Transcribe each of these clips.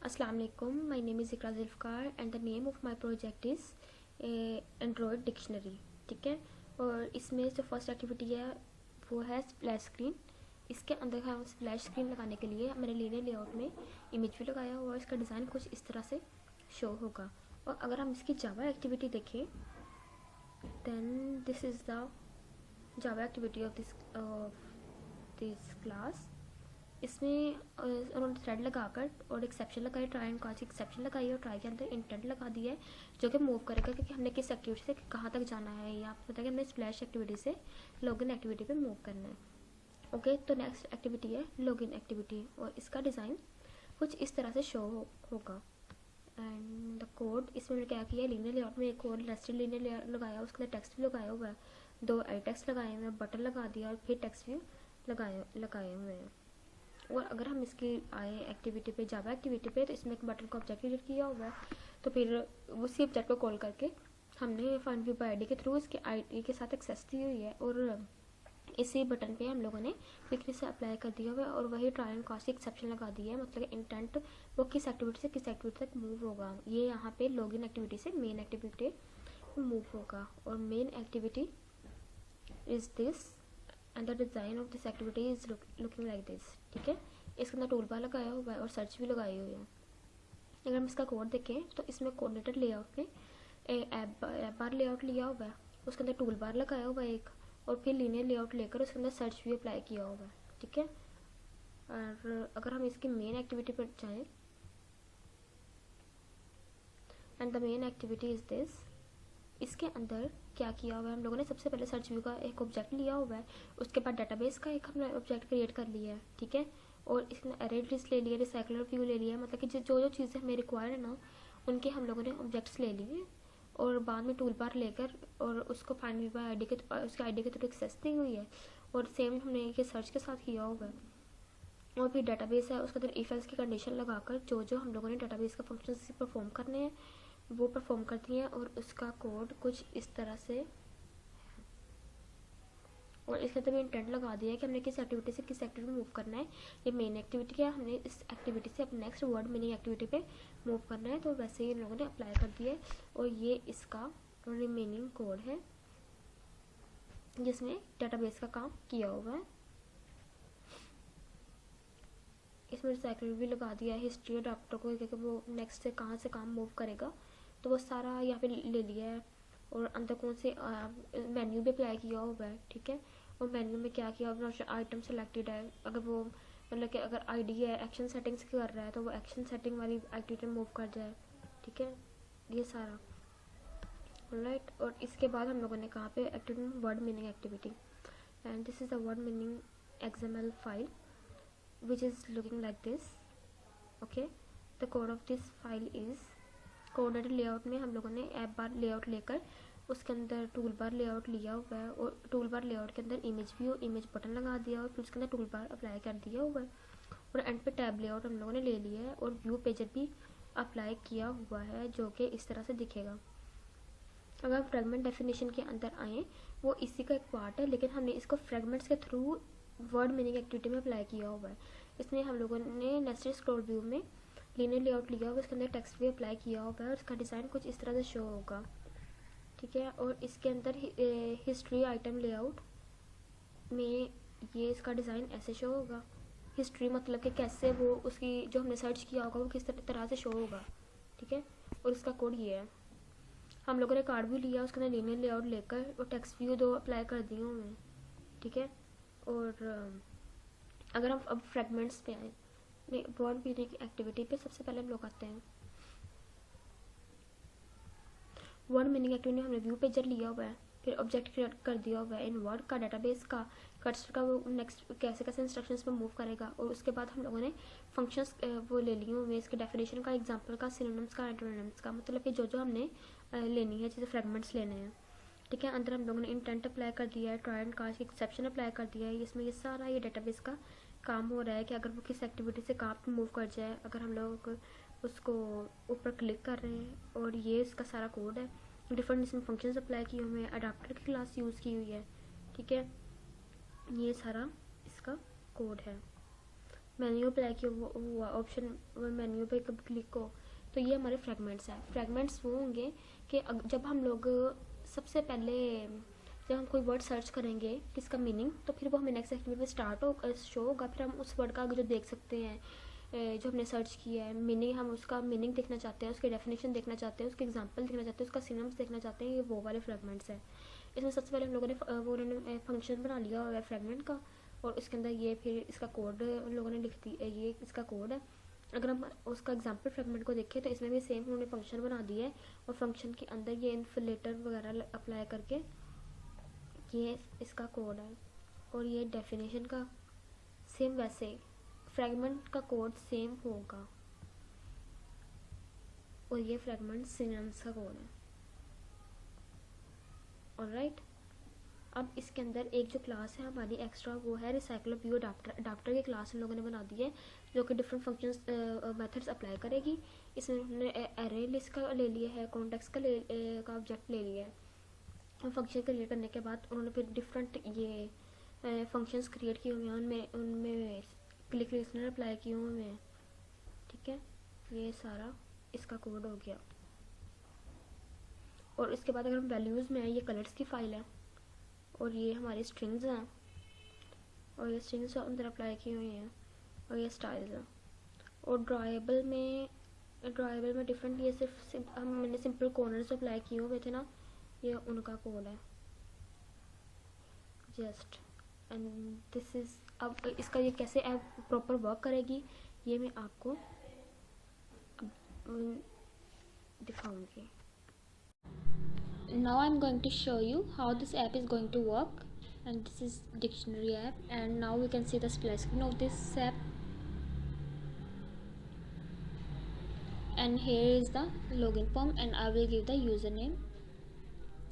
Assalamu alaikum. My name is Ikra Zulfikar and the name of my project is Android Dictionary. ठीक है, और इसमें जो first activity है वो है स्प्लैश स्क्रीन. इसके अंदर हम स्प्लैश स्क्रीन लगाने के लिए मैंने लीनियर लेआउट में इमेज भी लगाया हुआ है. इसका डिज़ाइन कुछ इस तरह से शो होगा. और अगर हम इसकी जावा एक्टिविटी देखें then this is the Java activity of this class. इसमें उन्होंने थ्रेड लगाकर और एक्सेप्शन लगाई, ट्राई एंड कॉच एक्सेप्शन लगाई और ट्राई के अंदर इंटेंट लगा दिया है जो कि मूव करेगा कि हमने किस एक्टिविटी से कहाँ तक जाना है. या आपको पता है कि हमने स्प्लैश एक्टिविटी से लॉगिन एक्टिविटी पे मूव करना है. ओके, तो नेक्स्ट एक्टिविटी है लॉगिन एक्टिविटी और इसका डिज़ाइन कुछ इस तरह से शो होगा. एंड द कोड इसमें मैंने क्या किया है, लीनियर लेआउट में एक कोड नेस्टेड लीनियर लेआउट लगाया, उसके अंदर टेक्स्ट भी लगाया हुआ है, 2 आई टेक्स्ट लगाए हुए हैं, बटन लगा दिया और फिर टेक्स्ट भी लगाए हुए हैं. और अगर हम इसकी आए एक्टिविटी पे, जावा एक्टिविटी पे, तो इसमें एक बटन का ऑब्जेक्ट क्रिएट किया हुआ है. तो फिर उसी ऑब्जेक्ट को कॉल करके हमने फाइंड व्यू बाय आईडी के थ्रू इसके आईडी के साथ एक्सेस दी हुई है और इसी बटन पे हम लोगों ने क्विकली से अप्लाई कर दिया हुआ है. और वही ट्राई एंड कॉस्ट एक्सेप्शन लगा दिया है, मतलब इंटेंट वो किस एक्टिविटी से किस एक्टिविटी तक मूव होगा. ये यहाँ पे लॉगिन एक्टिविटी से मेन एक्टिविटी मूव होगा. और main activity is this and the design of this activity is looking like this. ठीक है, इसके अंदर टूल बार लगाया हुआ है और सर्च भी लगाई हुई है. अगर हम इसका कोड देखें तो इसमें कोऑर्डिनेटेड लेआउट में ऐप बार लेआउट लिया हुआ है, उसके अंदर टूल बार लगाया हुआ है एक, और फिर लीनियर लेआउट लेकर उसके अंदर सर्च भी अप्लाई किया हुआ है. ठीक है, और अगर हम इसकी मेन एक्टिविटी पर जाएँ and the main activity is this. इसके अंदर क्या किया हुआ है, हम लोगों ने सबसे पहले सर्च व्यू का एक ऑब्जेक्ट लिया हुआ है, उसके बाद डाटाबेस का एक हमने ऑब्जेक्ट क्रिएट कर लिया है. ठीक है, और इसमें एरे लिस्ट ले लिया, रिसाइकलर व्यू ले लिया, मतलब कि जो चीज़ें हमें रिक्वायर्ड है ना उनके हम लोगों ने ऑब्जेक्ट्स ले लिए. और बाद में टूल बार लेकर और उसको फाइंड व्यू बाय आईडी के उसके आईडी के थ्रू एक्सेस दी हुई है. और सेम हमने ये सर्च के साथ किया हुआ है. और फिर डाटाबेस है, उसके अंदर इफ एल्स की कंडीशन लगाकर जो हम लोगों ने डाटाबेस का फंक्शन परफॉर्म करने हैं वो परफॉर्म करती हैं. और उसका कोड कुछ इस तरह से, और इसके अंदर भी इंटेंट लगा दिया है कि हमने किस एक्टिविटी से किस एक्टिविटी में मूव करना है. ये मेन एक्टिविटी है, हमने इस एक्टिविटी से अपने नेक्स्ट वर्ड मीनिंग एक्टिविटी पे मूव करना है. तो वैसे ही इन लोगों ने अप्लाई कर दिया है. और ये इसका रिमेनिंग कोड है जिसमें डाटाबेस का काम किया हुआ है. इसमें रिसाइकल भी लगा दिया है, हिस्ट्री अडाप्टर को क्योंकि वो नेक्स्ट से कहाँ से काम मूव करेगा तो वो सारा यहाँ पे ले लिया है. और अंदर कौन से मेन्यू भी अप्लाई किया हुआ है. ठीक है, और मेन्यू में क्या किया हुआ है, आइटम सेलेक्टेड है, अगर वो मतलब कि अगर आईडी है एक्शन सेटिंग्स कर रहा है तो वो एक्शन सेटिंग वाली एक्टिविटी में मूव कर जाए. ठीक है, ये सारा राइट. और इसके बाद हम लोगों ने कहाँ पे activity word meaning activity and this is the word meaning XML file which is looking like this. okay, the code of this file is coordinated layout में हम लोगों ने ऐप बार लेआउट लेकर उसके अंदर टूल बार लेआउट लिया हुआ है. और टूल बार लेआउट के अंदर इमेज व्यू इमेज बटन लगा दिया और फिर उसके अंदर टूल बार अप्लाई कर दिया हुआ है. और एंड पे टैब लेआउट हम लोगों ने ले लिया है और व्यू पेजर भी अप्लाई किया हुआ है जो कि इस तरह से दिखेगा. अगर फ्रेगमेंट डेफिनेशन के अंदर आए वो इसी का एक पार्ट है, लेकिन हमने इसको फ्रेगमेंट्स के थ्रू वर्ड मीनिंग एक्टिविटी में अप्लाई किया हुआ है. इसमें हम लोगों ने नेस्टेड स्क्रॉल व्यू में लीनियर लेआउट लिया हुआ, उसके अंदर टेक्स्ट भी अप्लाई किया हुआ है और इसका डिज़ाइन कुछ इस तरह से शो होगा. ठीक है, और इसके अंदर हिस्ट्री आइटम लेआउट में ये इसका डिज़ाइन ऐसे शो होगा. हिस्ट्री मतलब कि कैसे वो उसकी जो हमने सर्च किया होगा वो किस तरह से शो होगा. ठीक है, और इसका कोड ये है. हम लोगों ने कार्ड भी लिया, उसके अंदर लीनियर लेआउट लेकर और टेक्स्ट व्यू 2 अप्लाई कर दिए हुए हैं. ठीक है, और अगर हम अब फ्रेगमेंट्स पे आए, नहीं वर्ड मीनिंग एक्टिविटी पे सबसे पहले हम लोग आते हैं. वर्ड मीनिंग एक्टिविटी में हमने व्यू पेजर लिया हुआ है, फिर ऑब्जेक्ट क्रिएट कर दिया हुआ है इन वर्ड का, डाटाबेस का, कर्सर का वो नेक्स्ट कैसे कैसे इंस्ट्रक्शंस पे मूव करेगा. और उसके बाद हम लोगों ने फंक्शंस वो ले लिए हुए, इसके डेफिनेशन का, एग्जांपल का, सिनोनिम्स का, एंटोनिम्स का, मतलब कि जो हमने लेनी है जैसे फ्रेगमेंट्स लेने हैं. ठीक है, अंदर हम लोगों ने इंटेंट अप्लाई कर दिया है, try and catch exception apply कर दिया है. इसमें ये सारा ये डेटाबेस का काम हो रहा है कि अगर वो किस एक्टिविटी से कहाँ पे मूव कर जाए, अगर हम लोग उसको ऊपर क्लिक कर रहे हैं. और ये इसका सारा कोड है. डिफरेंट इसमें फंक्शंस अप्लाई किए हुए हैं, अडाप्टर की क्लास यूज़ की हुई है. ठीक है, ये सारा इसका कोड है. मेन्यू पे लाइक हुआ ऑप्शन मेन्यू पे कभी क्लिक हो तो ये हमारे फ्रेगमेंट्स हैं। फ्रेगमेंट्स वो होंगे कि जब हम लोग सबसे पहले जब हम कोई वर्ड सर्च करेंगे किसका मीनिंग, तो फिर वो हमें नेक्स्ट एक्टिविटी में स्टार्ट हो शो होगा, फिर हम उस वर्ड का जो देख सकते हैं जो हमने सर्च किया है मीनिंग, हम उसका मीनिंग देखना चाहते हैं, उसकी डेफिनेशन देखना चाहते हैं, उसके एग्जांपल देखना चाहते हैं, उसका सिनोनिम्स देखना चाहते हैं, ये वो वाले फ्रेगमेंट्स हैं। इसमें सबसे पहले हम लोगों ने वो उन्होंने फंक्शन बना लिया हुआ है फ्रेगमेंट का, और उसके अंदर ये फिर इसका कोड उन लोगों ने लिख दी, ये इसका कोड है। अगर हम उसका एग्जांपल फ्रेगमेंट को देखें तो इसमें भी सेम उन्होंने फंक्शन बना दिया है, और फंक्शन के अंदर ये इन्फिलेटर वगैरह अप्लाई करके ये इसका कोड है। और ये डेफिनेशन का सेम वैसे फ्रेगमेंट का कोड सेम होगा, और ये फ्रेगमेंट सिनोनिम्स का कोड है। ऑलराइट, अब इसके अंदर एक जो क्लास है हमारी एक्स्ट्रा वो है रिसाइकलर व्यू अडाप्टर। अडाप्टर की क्लास हम लोगों ने बना दी है जो कि डिफरेंट फंक्शंस मेथड्स अप्लाई करेगी। इसमें हमने एरे लिस्ट का ले लिया है, कॉन्टेक्स्ट का ऑब्जेक्ट ले लिया है। फंक्शन क्रिएट करने के बाद उन्होंने फिर डिफरेंट ये फंक्शंस क्रिएट किए हुए हैं, उनमें उनमें क्लिक लिस्नर अप्लाई किए हुए हैं। ठीक है, ये सारा इसका कोड हो गया। और इसके बाद अगर हम वैल्यूज़ में ये कलर्स की फाइल है, और ये हमारी स्ट्रिंग्स हैं, और ये स्ट्रिंग्स अंदर अप्लाई की हुई हैं, और ये स्टाइल्स हैं। और ड्राइबल में डिफरेंट ये सिर्फ मैंने सिंपल कॉर्नर्स अप्लाई किए हुए थे ना, ये उनका कोड है जस्ट। एंड दिस इज़, अब इसका ये कैसे प्रॉपर वर्क करेगी ये मैं आपको दिखाऊंगी। Now I'm going to show you how this app is going to work, and this is dictionary app, and now we can see the splash screen of this app, and here is the login form, and I will give the username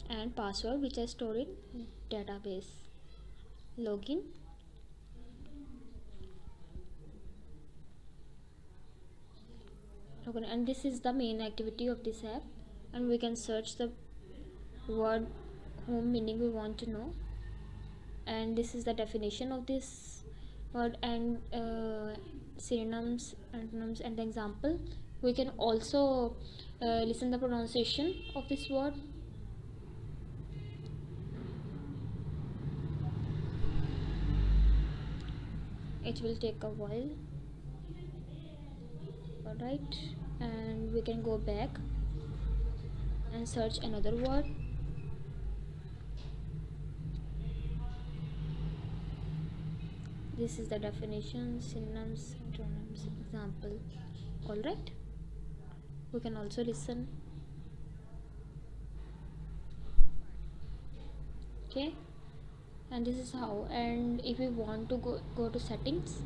and password which I stored in database. Login, and this is the main activity of this app, and we can search the word whom meaning we want to know, and this is the definition of this word, and synonyms, antonyms, and the example. We can also listen the pronunciation of this word. It will take a while. Alright, and we can go back and search another word. This is the definition, synonyms, antonyms, example. Alright, we can also listen. Okay, and this is how. And if we want to go to settings,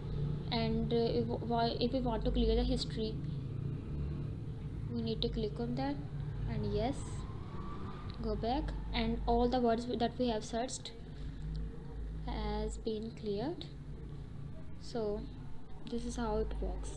and if we want to clear the history, we need to click on that, and yes, go back, and all the words that we have searched has been cleared. So this is how it works.